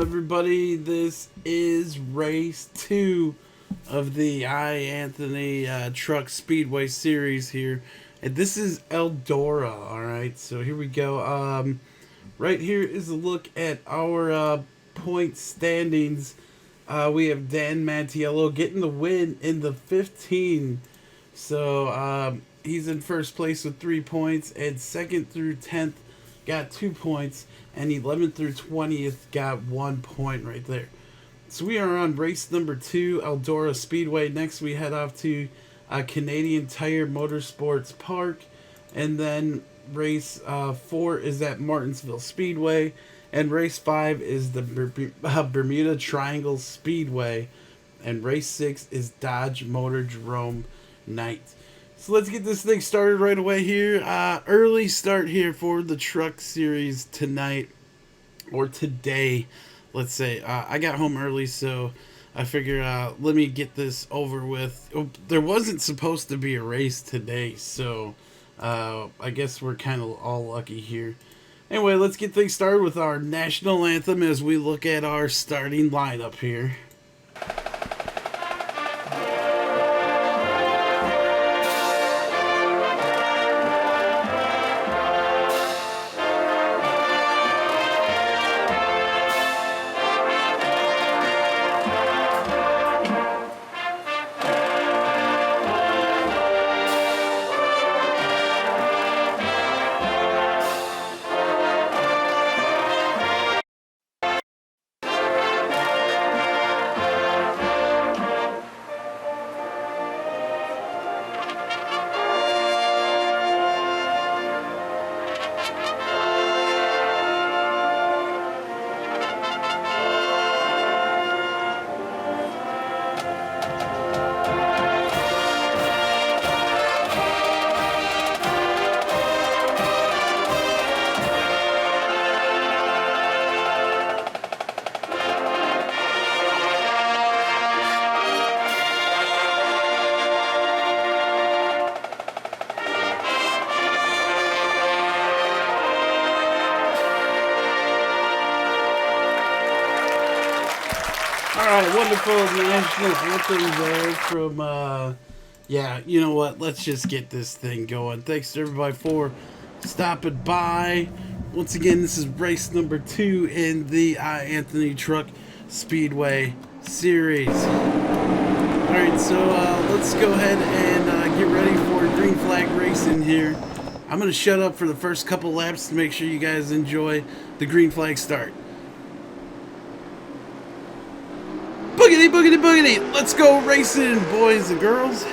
everybody. This is race 2 of the iAnthuny Truck Speedway series here. And this is Eldora, alright? So here we go. Right here is a look at our point standings. We have Dan Mattiello getting the win in the 15. So he's in first place with 3 points, and second through 10th got 2 points, and 11th through 20th got 1 point right there. So we are on race number 2, Eldora Speedway. Next we head off to Canadian Tire Motorsports Park, and then race 4 is at Martinsville Speedway, and race 5 is the Bermuda Triangle Speedway, and race 6 is Dodge Motor Drome Night. So let's get this thing started right away here. Early start here for the truck series tonight, or today, let's say. I got home early, so I figured let me get this over with. There wasn't supposed to be a race today, so I guess we're kind of all lucky here. Anyway, let's get things started with our national anthem as we look at our starting lineup here. Alright, wonderful national anthem there from, yeah, you know what, let's just get this thing going. Thanks to everybody for stopping by. Once again, this is race number 2 in the iAnthuny Truck Speedway Series. Alright, so let's go ahead and get ready for green flag racing here. I'm going to shut up for the first couple laps to make sure you guys enjoy the green flag start. Boogity, boogity, boogity. Let's go racing, boys and girls.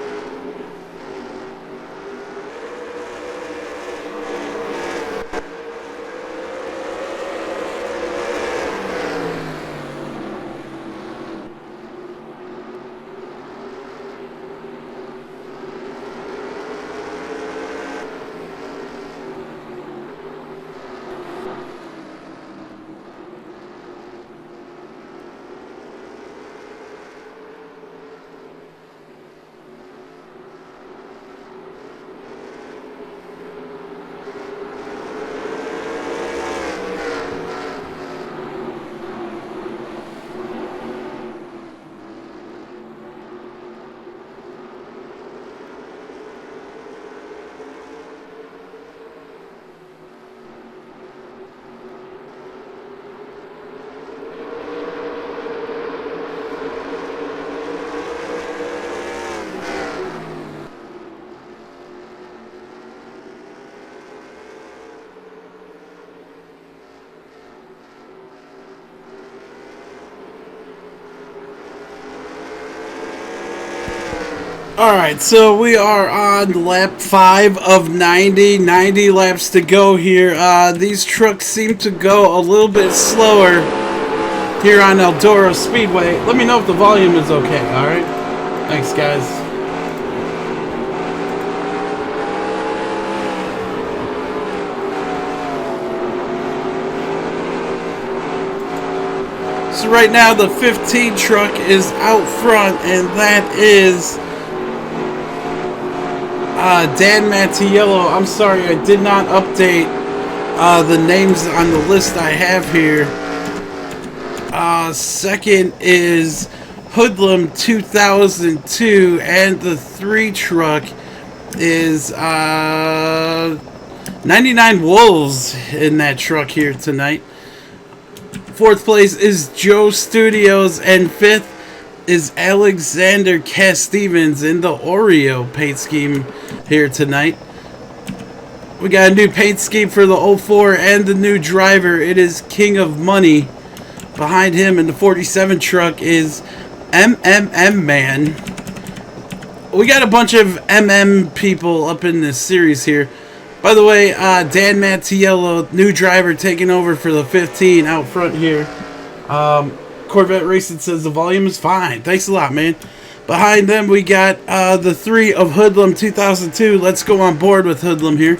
Alright, so we are on lap 5 of 90. 90 laps to go here. These trucks seem to go a little bit slower here on Eldora Speedway. Let me know if the volume is okay, alright? Thanks, guys. So right now the 15 truck is out front, and that is Dan Mattiello. I'm sorry, I did not update the names on the list I have here. Second is Hoodlum 2002, and the 3 truck is 99 Wolves in that truck here tonight. Fourth place is Joe Studios, and fifth is Alexander Cass Stevens in the Oreo paint scheme here tonight. We got a new paint scheme for the 04 and the new driver. It is King of Money. Behind him in the 47 truck is MMM Man. We got a bunch of MM people up in this series here. By the way, Dan Mattiello, new driver, taking over for the 15 out front here. Corvette Racing says the volume is fine. Thanks a lot, man. Behind them, we got the 3 of Hoodlum 2002. Let's go on board with Hoodlum here.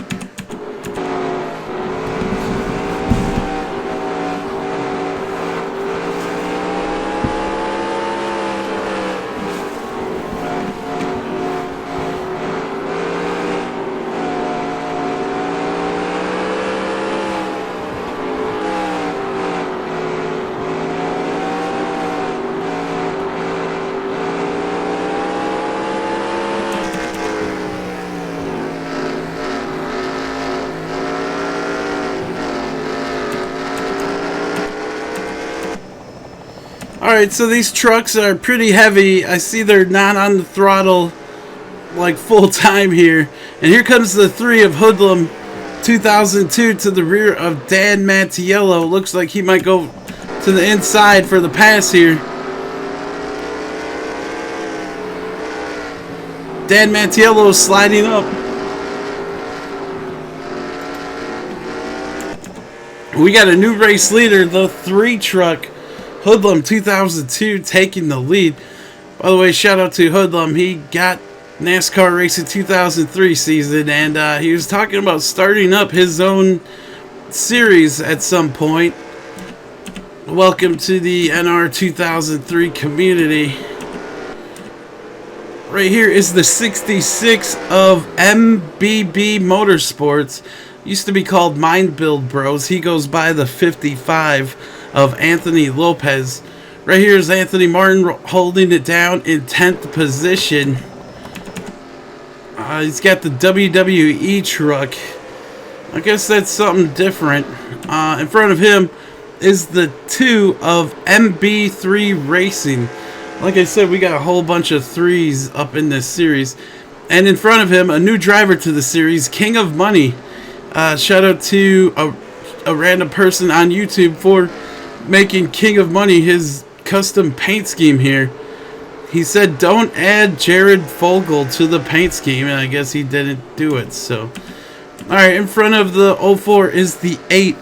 Alright, so these trucks are pretty heavy. I see they're not on the throttle like full time here. And here comes the 3 of Hoodlum 2002 to the rear of Dan Mattiello. Looks like he might go to the inside for the pass here. Dan Mattiello is sliding up. We got a new race leader, the 3 truck Hoodlum 2002 taking the lead. By the way, shout out to Hoodlum. He got NASCAR Racing 2003 season, and he was talking about starting up his own series at some point. Welcome to the NR2003 community. Right here is the 66 of MBB Motorsports. Used to be called Mind Build Bros. He goes by the 55 of Anthony Lopez. Right here is Anthony Martin holding it down in 10th position. He's got the WWE truck. I guess that's something different. In front of him is the 2 of MB3 Racing. Like I said, we got a whole bunch of 3s up in this series. And in front of him, a new driver to the series, King of Money. Shout out to a random person on YouTube for making King of Money his custom paint scheme here. He said don't add Jared Fogle to the paint scheme, and I guess he didn't do it. So alright, in front of the 04 is the 8.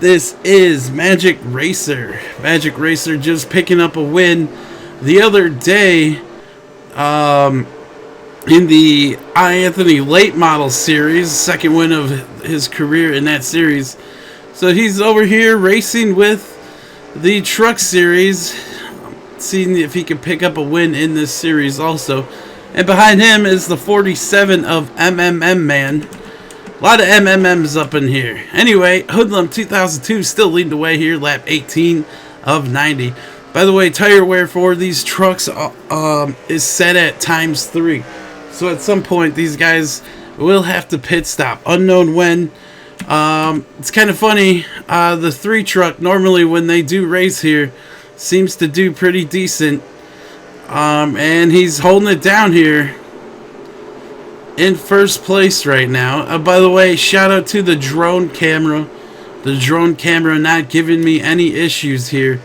This is Magic Racer. Magic Racer just picking up a win the other day in the iAnthuny late model series. Second win of his career in that series. So he's over here racing with the truck series, seeing if he can pick up a win in this series also. And behind him is the 47 of MMM Man. A lot of MMMs up in here. Anyway, Hoodlum 2002 still leading the way here, lap 18 of 90. By the way, tire wear for these trucks is set at ×3. So at some point, these guys will have to pit stop. Unknown when. It's kind of funny. The 3 truck, normally when they do race here, seems to do pretty decent. And he's holding it down here in first place right now. By the way, shout out to the drone camera. The drone camera not giving me any issues here.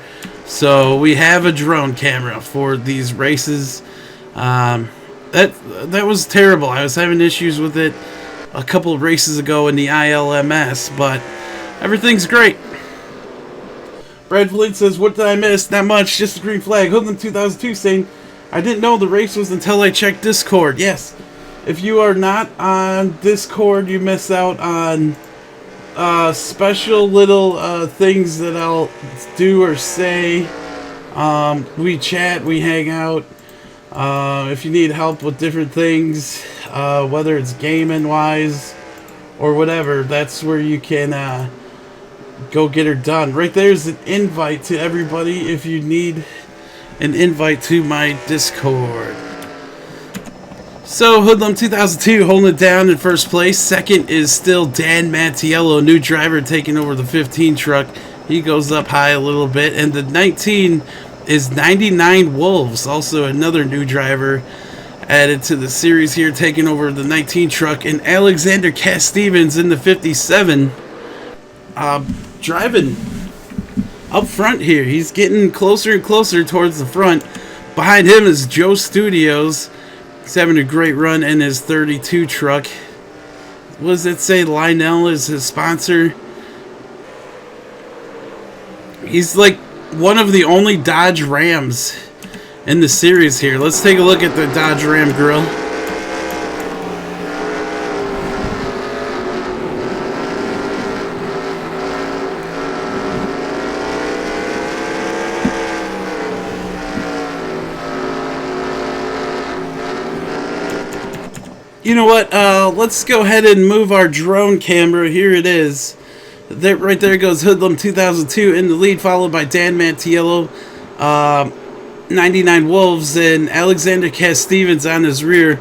So we have a drone camera for these races. That was terrible. I was having issues with it a couple of races ago in the ILMS, but everything's great. Brad Flint says, what did I miss? Not much, just a green flag. Hoodlum 2002 saying, I didn't know the race was until I checked Discord. Yes, if you are not on Discord, you miss out on special little things that I'll do or say. We chat, we hang out. If you need help with different things, whether it's gaming wise or whatever, that's where you can go get her done. Right there's an invite to everybody if you need an invite to my Discord. So Hoodlum 2002 holding it down in first place. Second is still Dan Mattiello, new driver taking over the 15 truck. He goes up high a little bit. And the 19 is 99 Wolves, also another new driver added to the series here, taking over the 19 truck. And Alexander Cass Stevens in the 57, driving up front here. He's getting closer and closer towards the front. Behind him is Joe Studios. He's having a great run in his 32 truck. What does it say? Lionel is his sponsor. He's like one of the only Dodge Rams in the series here. Let's take a look at the Dodge Ram grill. You know what? Let's go ahead and move our drone camera. Here it is. There, right there goes Hoodlum 2002 in the lead, followed by Dan Mattiello, 99 Wolves, and Alexander Cass Stevens on his rear.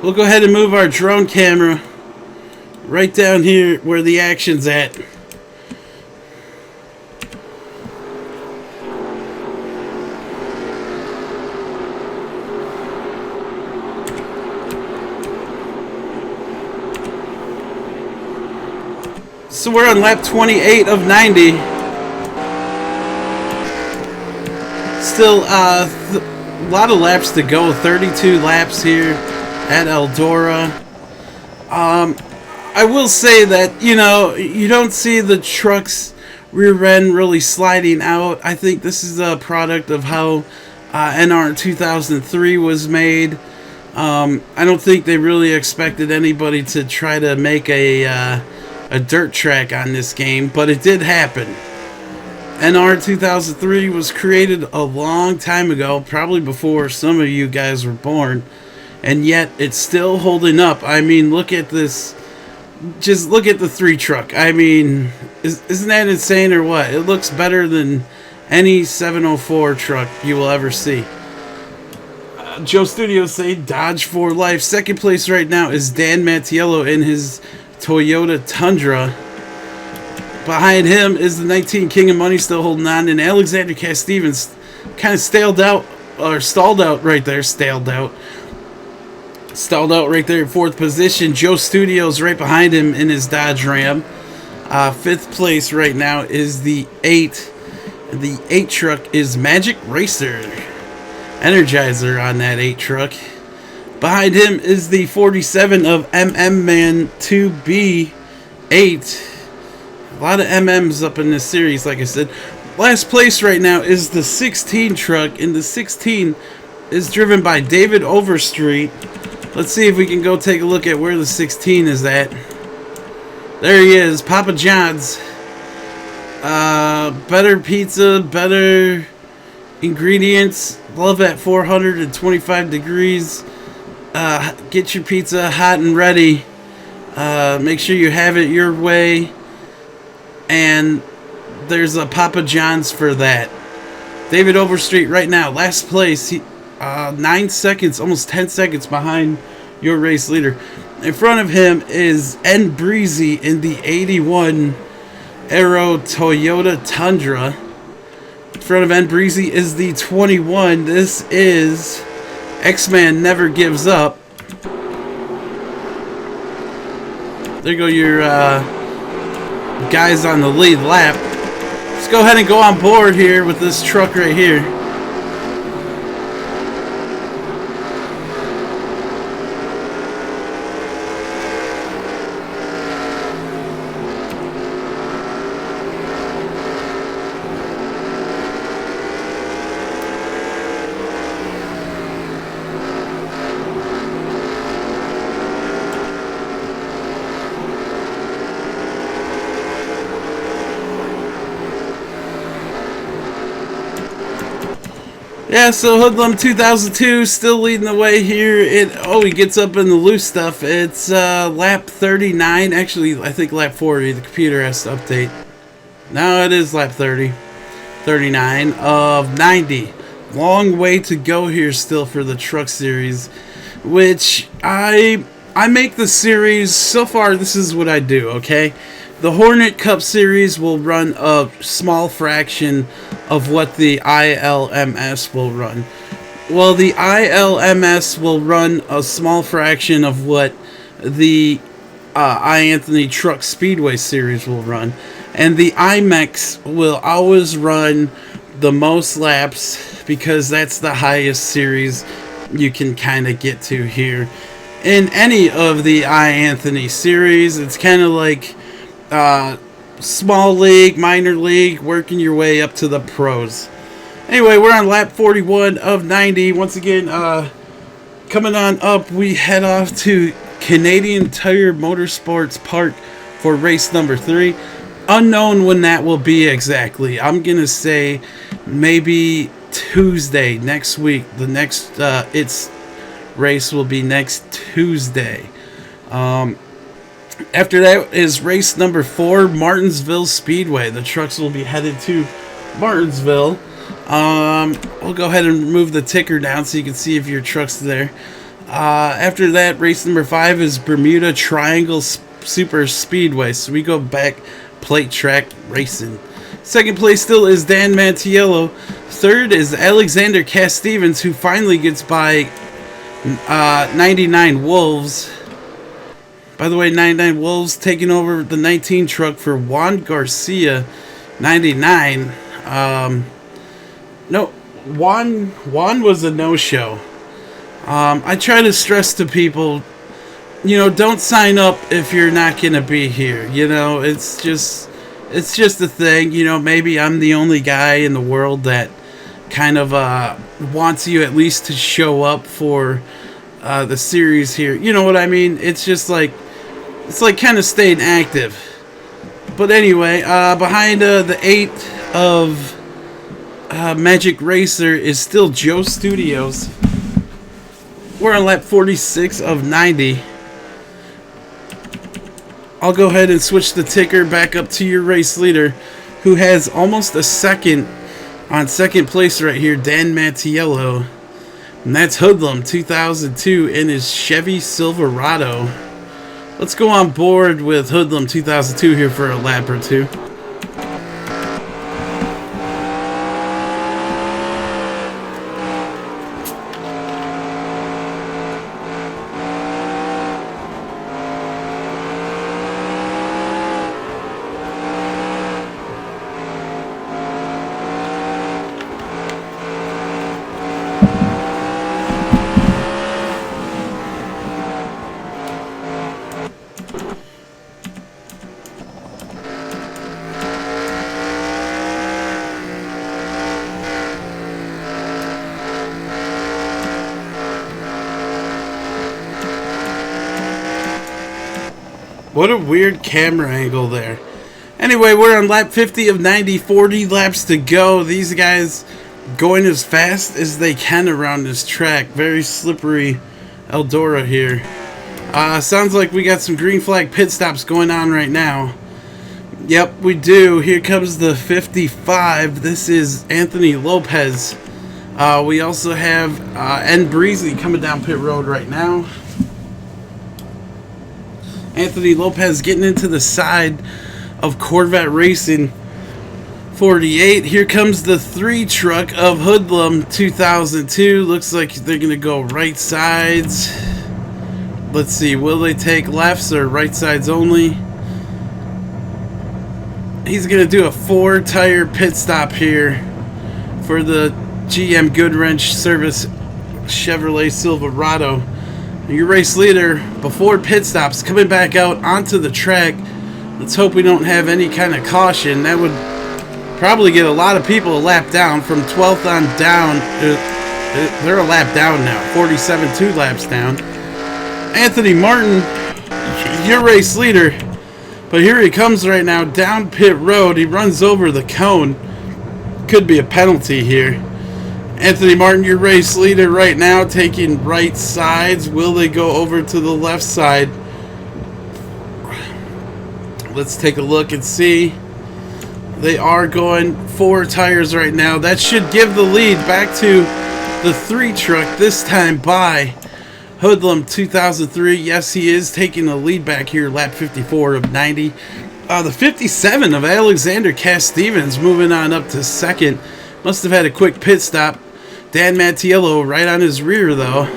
We'll go ahead and move our drone camera right down here where the action's at. So we're on lap 28 of 90. Still a lot of laps to go. 32 laps here at Eldora. I will say that, you know, you don't see the truck's rear end really sliding out. I think this is a product of how NR2003 was made. I don't think they really expected anybody to try to make a dirt track on this game, but it did happen. NR2003 was created a long time ago, probably before some of you guys were born, and yet it's still holding up. I mean, look at this. Just look at the 3 truck. I mean, isn't that insane or what? It looks better than any 704 truck you will ever see. Joe Studios say Dodge for life. Second place right now is Dan Mattiello in his Toyota Tundra. Behind him is the 19 King of Money still holding on, and Alexander Cass Stevens kind of stalled out right there. Stalled out right there in 4th position. Joe Studios right behind him in his Dodge Ram. 5th place right now is the 8. The 8 truck is Magic Racer. Energizer on that 8 truck. Behind him is the 47 of Man 2B8. A lot of MMs up in this series, like I said. Last place right now is the 16 truck, and the 16 is driven by David Overstreet. Let's see if we can go take a look at where the 16 is at. There he is, Papa John's. Better pizza, better ingredients. Love at 425 degrees. Get your pizza hot and ready. Make sure you have it your way. And there's a Papa John's for that. David Overstreet right now, last place. He, 9 seconds, almost 10 seconds behind your race leader. In front of him is N Breezy in the 81 Aero Toyota Tundra. In front of N Breezy is the 21. This is X-Man Never Gives Up. There go your guys on the lead lap. Let's go ahead and go on board here with this truck right here. Yeah, so Hoodlum 2002 still leading the way here. He gets up in the loose stuff. It's lap 39. Actually, I think lap 40. The computer has to update. Now it is lap 30, 39 of 90. Long way to go here still for the truck series, which I make the series. So far, this is what I do, okay? The Hornet Cup series will run a small fraction of what the ILMS will run. Well, the ILMS will run a small fraction of what the iAnthuny Truck Speedway series will run. And the IMEX will always run the most laps because that's the highest series you can kind of get to here. In any of the iAnthuny series, it's kind of like small league, minor league, working your way up to the pros. Anyway, we're on lap 41 of 90. Once again, coming on up, we head off to Canadian Tire Motorsports Park for race number 3. Unknown when that will be exactly. I'm going to say maybe Tuesday next week. The next its race will be next Tuesday. After that is race number 4, Martinsville Speedway. The trucks will be headed to Martinsville. We'll go ahead and move the ticker down so you can see if your truck's there. After that, race number 5 is Bermuda Triangle Super Speedway. So we go back plate track racing. Second place still is Dan Mantiello. Third is Alexander Cass Stevens, who finally gets by 99 Wolves. By the way, 99 Wolves taking over the 19 truck for Juan Garcia, 99. No, Juan was a no-show. I try to stress to people, you know, don't sign up if you're not going to be here. You know, it's just a thing. You know, maybe I'm the only guy in the world that kind of wants you at least to show up for the series here. You know what I mean? It's just like, it's like kind of staying active. But anyway, behind the 8 of Magic Racer is still Joe Studios. We're on lap 46 of 90. I'll go ahead and switch the ticker back up to your race leader, who has almost a second on second place right here, Dan Mantiello. And that's Hoodlum 2002 in his Chevy Silverado. Let's go on board with Hoodlum 2002 here for a lap or two. What a weird camera angle there. Anyway, we're on lap 50 of 90, 40 laps to go. These guys going as fast as they can around this track. Very slippery Eldora here. Sounds like we got some green flag pit stops going on right now. Yep, we do. Here comes the 55. This is Anthony Lopez. We also have N Breezy coming down pit road right now. Anthony Lopez getting into the side of Corvette Racing 48. Here comes the 3 truck of Hoodlum 2002. Looks like they're going to go right sides. Let's see, will they take lefts or right sides only? He's going to do a 4-tire pit stop here for the GM Goodwrench Service Chevrolet Silverado. Your race leader, before pit stops, coming back out onto the track. Let's hope we don't have any kind of caution. That would probably get a lot of people a lap down. From 12th on down, they're a lap down now. 47, 2 laps down. Anthony Martin, your race leader. But here he comes right now, down pit road. He runs over the cone. Could be a penalty here. Anthony Martin, your race leader right now, taking right sides. Will they go over to the left side? Let's take a look and see. They are going 4 tires right now. That should give the lead back to the 3 truck, this time by Hoodlum 2003. Yes, he is taking the lead back here, lap 54 of 90. The 57 of Alexander Cass-Stevens moving on up to second. Must have had a quick pit stop. Dan Mattiello right on his rear, though.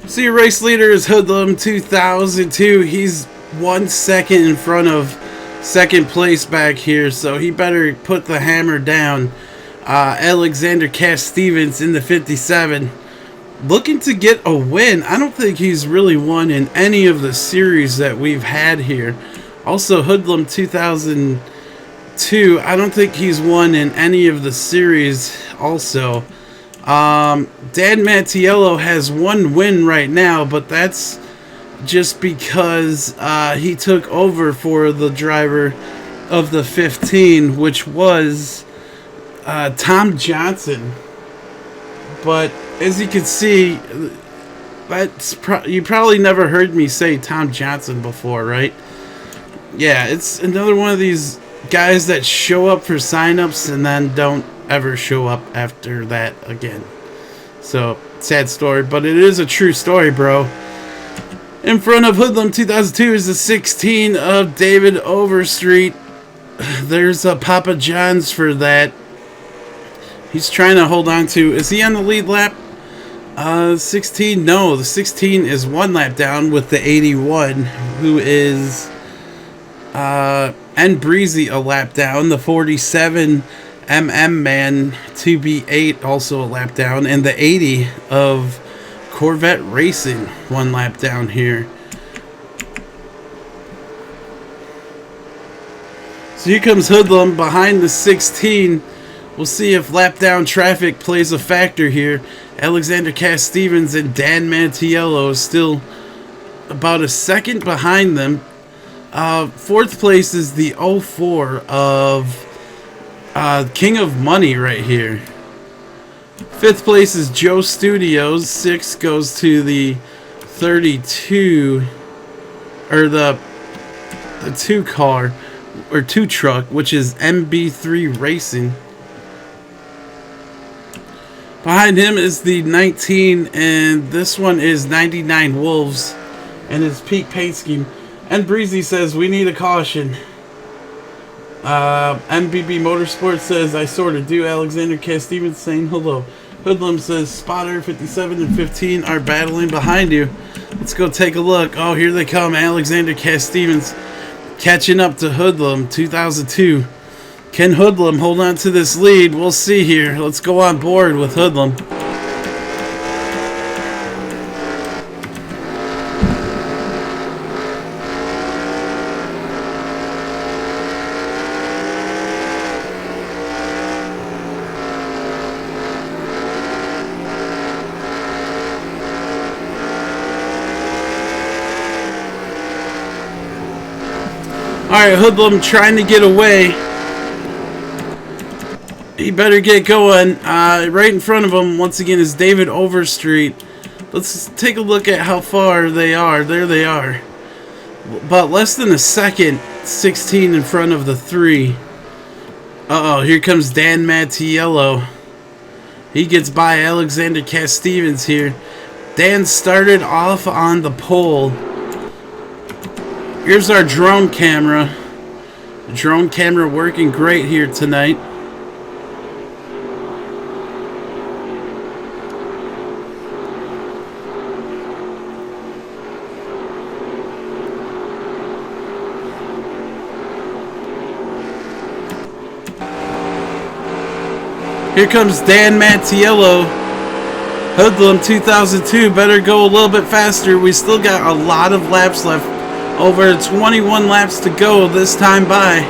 So your race leader is Hoodlum 2002. He's 1 second in front of second place back here, so he better put the hammer down. Alexander Cass-Stevens in the 57, looking to get a win. I don't think he's really won in any of the series that we've had here. Also, Hoodlum 2002, I don't think he's won in any of the series also. Dan Mattiello has 1 win right now, but that's just because he took over for the driver of the 15, which was Tom Johnson. But as you can see, you probably never heard me say Tom Johnson before, right? Yeah, it's another one of these guys that show up for signups and then don't ever show up after that again. So, sad story, but it is a true story, bro. In front of Hoodlum 2002 is the 16 of David Overstreet. There's a Papa John's for that. He's trying to hold on to... Is he on the lead lap? 16? No, the 16 is 1 lap down with the 81, who is... and Breezy a lap down. The 47... Man 2B8 also a lap down, and the 80 of Corvette Racing 1 lap down here. So here comes Hoodlum behind the 16. We'll see if lap down traffic plays a factor here. Alexander Cass-Stevens and Dan Mattiello is still about a second behind them. 4th place is the 04 of King of Money right here. 5th place is Joe Studios. 6th goes to the 32, or the 2 car, or 2 truck, which is MB3 Racing. Behind him is the 19, and this one is 99 Wolves and his peak paint scheme. And Breezy says, we need a caution. MBB Motorsports says, I sort of do. Alexander Cass-Stevens saying hello. Hoodlum says, Spotter 57 and 15 are battling behind you. Let's go take a look. Oh, here they come. Alexander Cass-Stevens catching up to Hoodlum 2002. Can Hoodlum hold on to this lead? We'll see here. Let's go on board with Hoodlum. Alright, Hoodlum trying to get away. He better get going. Right in front of him, once again, is David Overstreet. Let's take a look at how far they are. There they are. About less than a second. 16 in front of the 3. Uh-oh, here comes Dan Mattiello. He gets by Alexander Cass-Stevens here. Dan started off on the pole. Here's our drone camera. The drone camera working great here tonight. Here comes Dan Mattiello. Hoodlum 2002 better go a little bit faster. We still got a lot of laps left. Over 21 laps to go this time by.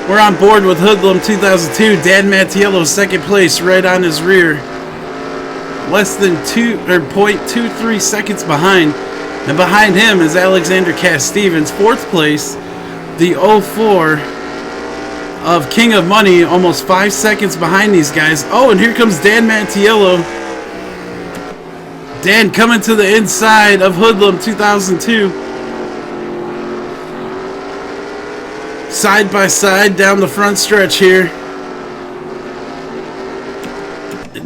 We're on board with Hoodlum 2002. Dan Mattiello, second place, right on his rear. Less than 0.23 seconds behind. And behind him is Alexander Cass-Stevens, fourth place. The 04 of King of Money, almost 5 seconds behind these guys. Oh, and here comes Dan Mattiello. Dan coming to the inside of Hoodlum 2002. Side by side down the front stretch here.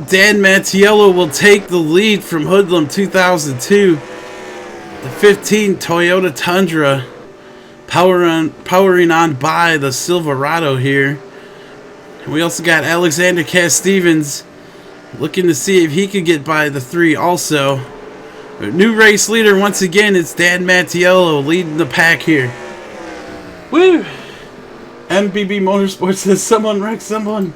Dan Mattiello will take the lead from Hoodlum 2002. The 15 Toyota Tundra powering on by the Silverado here. And we also got Alexander Cass-Stevens looking to see if he could get by the 3 also. New race leader once again, it's Dan Mattiello leading the pack here. Woo! MBB Motorsports says someone wrecked someone.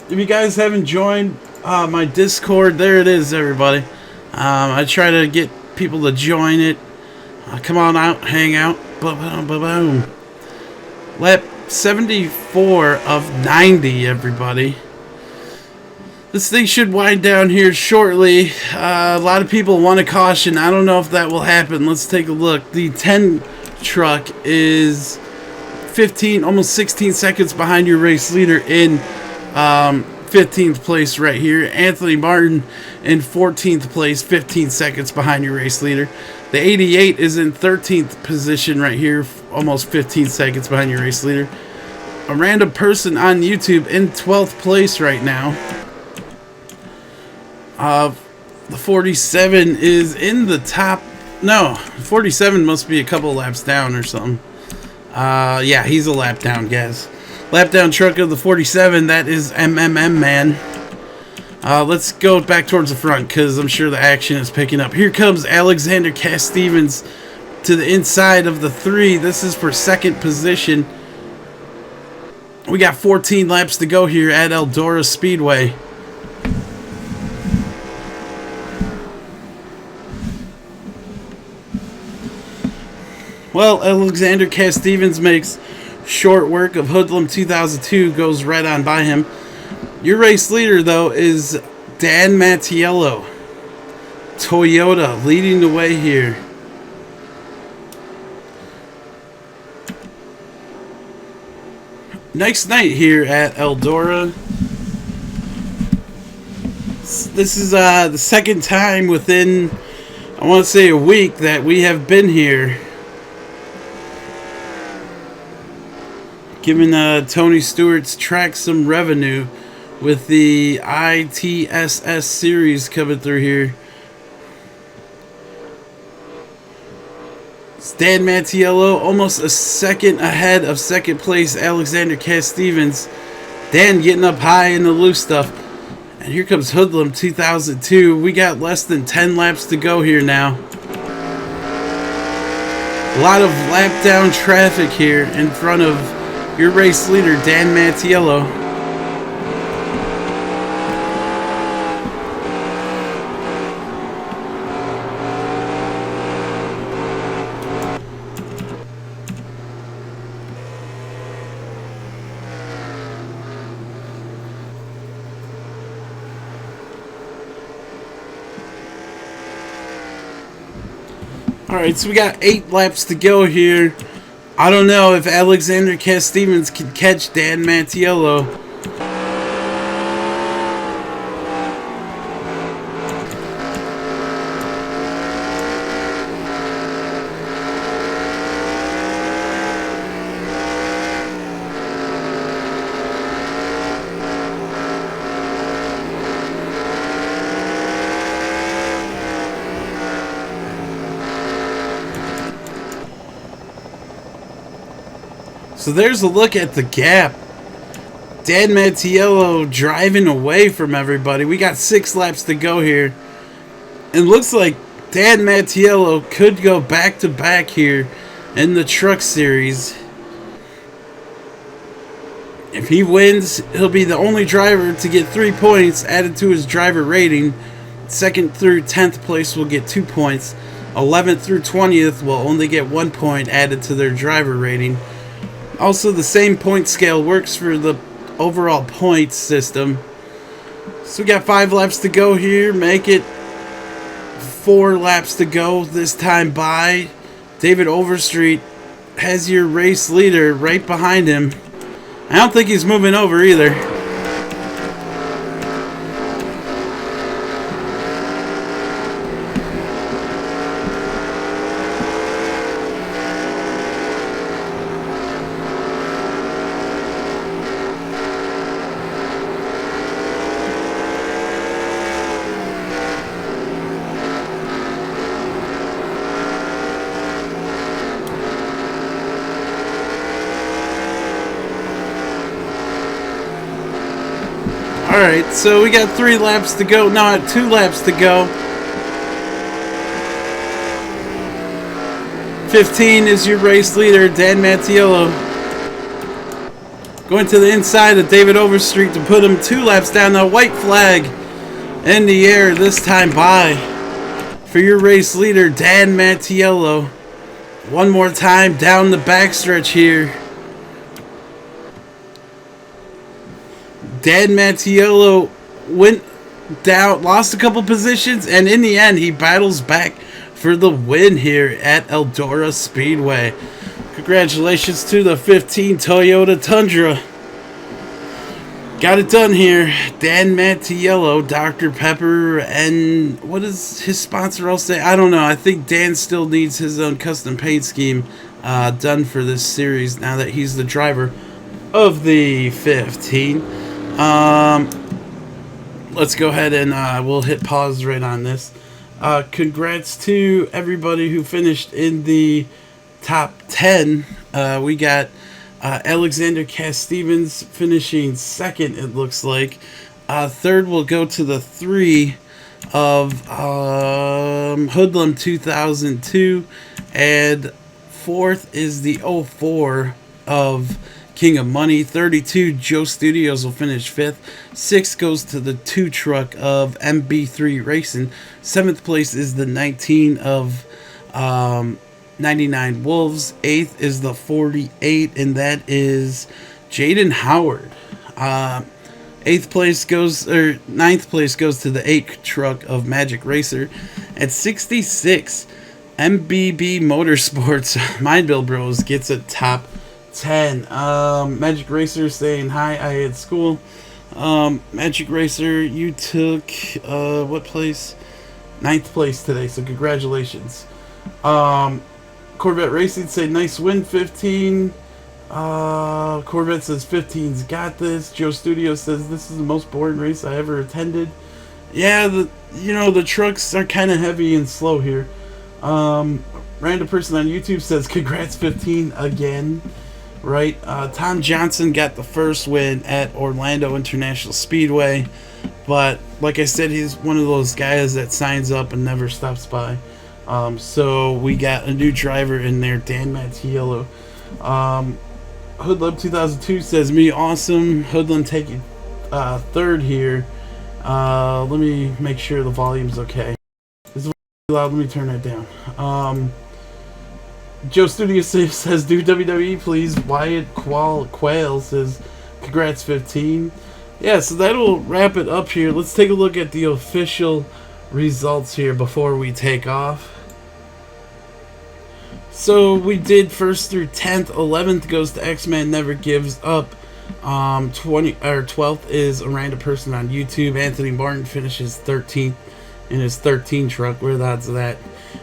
If you guys haven't joined my Discord, there it is, everybody. I try to get people to join it. Come on out, hang out. Boom. Lap 74 of 90, everybody. This thing should wind down here shortly. A lot of people want a caution. I don't know if that will happen. Let's take a look. The 10 truck is 15, almost 16 seconds behind your race leader in 15th place right here. Anthony Martinn in 14th place, 15 seconds behind your race leader. The 88 is in 13th position right here, almost 15 seconds behind your race leader. A random person on YouTube in 12th place right now. The 47 is in the top. No, 47 must be a couple laps down or something. Yeah, he's a lap down, guys. Lap down truck of the 47, that is MMM Man. Let's go back towards the front because I'm sure the action is picking up. Here comes Alexander Cass-Stevens to the inside of the 3. This is for second position. We got 14 laps to go here at Eldora Speedway. Well, Alexander Cass-Stevens makes short work of Hoodlum 2002, goes right on by him. Your race leader, though, is Dan Mattiello. Toyota leading the way here. Nice night here at Eldora. This is the second time within, I want to say, a week that we have been here. Giving Tony Stewart's track some revenue with the ITSS series coming through here. It's Dan Mattiello almost a second ahead of second place Alexander Cass-Stevens. Dan getting up high in the loose stuff. And here comes Hoodlum 2002. We got less than 10 laps to go here now. A lot of lap down traffic here in front of your race leader, Dan Mattiello. Alright, so we got 8 laps to go here. I don't know if Alexander Cass-Stevens can catch Dan Mattiello. So there's a look at the gap. Dan Mattiello driving away from everybody. We got 6 laps to go here. It looks like Dan Mattiello could go back-to-back here in the Truck Series. If he wins, he'll be the only driver to get 3 points added to his driver rating. 2nd through 10th place will get 2 points. 11th through 20th will only get 1 point added to their driver rating. Also, the same point scale works for the overall points system. So we got 5 laps to go here. Make it 4 laps to go this time by. David Overstreet has your race leader right behind him. I don't think he's moving over either. Alright, so we got 3 laps to go. No, 2 laps to go. 15 is your race leader, Dan Mattiello. Going to the inside of David Overstreet to put him 2 laps down. The white flag in the air this time by for your race leader, Dan Mattiello. One more time down the backstretch here. Dan Mattiello went down, lost a couple positions, and in the end, he battles back for the win here at Eldora Speedway. Congratulations to the 15 Toyota Tundra. Got it done here. Dan Mattiello, Dr. Pepper, and what does his sponsor all say? I don't know. I think Dan still needs his own custom paint scheme done for this series now that he's the driver of the 15. Let's go ahead and we'll hit pause right on this. Congrats to everybody who finished in the top 10. We got Alexander Cass-Stevens finishing 2nd, it looks like. 3rd will go to the 3 of Hoodlum 2002. And 4th is the 04 of King of Money. 32, Joe Studios will finish 5th. 6th goes to the 2 truck of MB3 Racing. 7th place is the 19 of 99 Wolves. 8th is the 48, and that is Jaden Howard. 9th place goes to the 8 truck of Magic Racer. At 66, MBB Motorsports Mindbill Bros gets a top 10. Magic Racer saying hi, I had school. Magic Racer, you took what place? 9th place today, so congratulations. Corvette Racing say nice win, 15. Corvette says 15's got this. Joe Studio says this is the most boring race I ever attended. Yeah, the trucks are kind of heavy and slow here. Random person on YouTube says congrats 15 again. Right, Tom Johnson got the first win at Orlando International Speedway, but like I said, he's one of those guys that signs up and never stops by. So we got a new driver in there, Dan Mattiello. Hoodlum 2002 says me awesome. Hoodlum taking 3rd here. Let me make sure the volume's okay. This is loud. Let me turn that down. Joe Studio says, do WWE, please. Wyatt Quail says, congrats, 15. Yeah, so that'll wrap it up here. Let's take a look at the official results here before we take off. So we did 1st through 10th. 11th goes to X-Man Never Gives Up. 12th is a random person on YouTube. Anthony Martin finishes 13th in his 13 truck. What are the odds of that?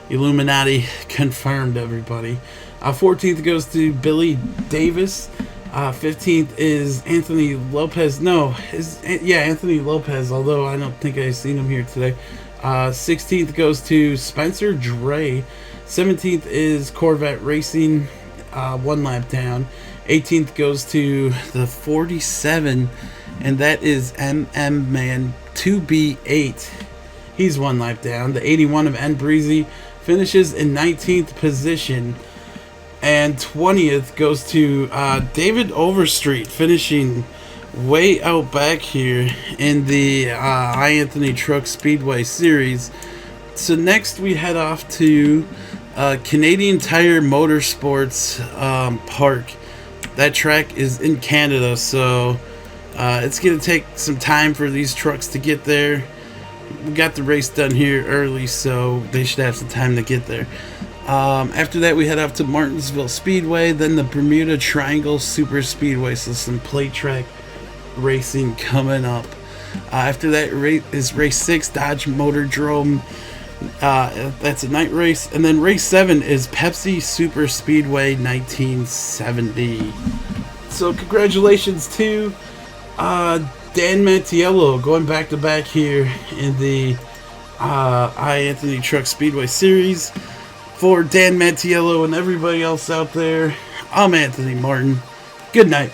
Illuminati confirmed, everybody. 14th goes to Billy Davis. 15th is Anthony Lopez. Anthony Lopez, although I don't think I've seen him here today. 16th goes to Spencer Dre. 17th is Corvette Racing, 1 lap down. 18th goes to the 47, and that is MM Man 2B8. He's 1 lap down. The 81 of N Breezy finishes in 19th position. And 20th goes to David Overstreet, finishing way out back here in the iAnthuny Truck Speedway Series. So next we head off to Canadian Tire Motorsports Park. That track is in Canada, so it's going to take some time for these trucks to get there. We got the race done here early, so they should have some time to get there. After that, we head off to Martinsville Speedway, then the Bermuda Triangle Super Speedway, so some plate track racing coming up. After that is race 6, Dodge Motordrome. That's a night race. And then race 7 is Pepsi Super Speedway 1970. So congratulations to Dan Mattiello, going back to back here in the iAnthuny Truck Speedway Series. For Dan Mattiello and everybody else out there, I'm Anthony Martin. Good night.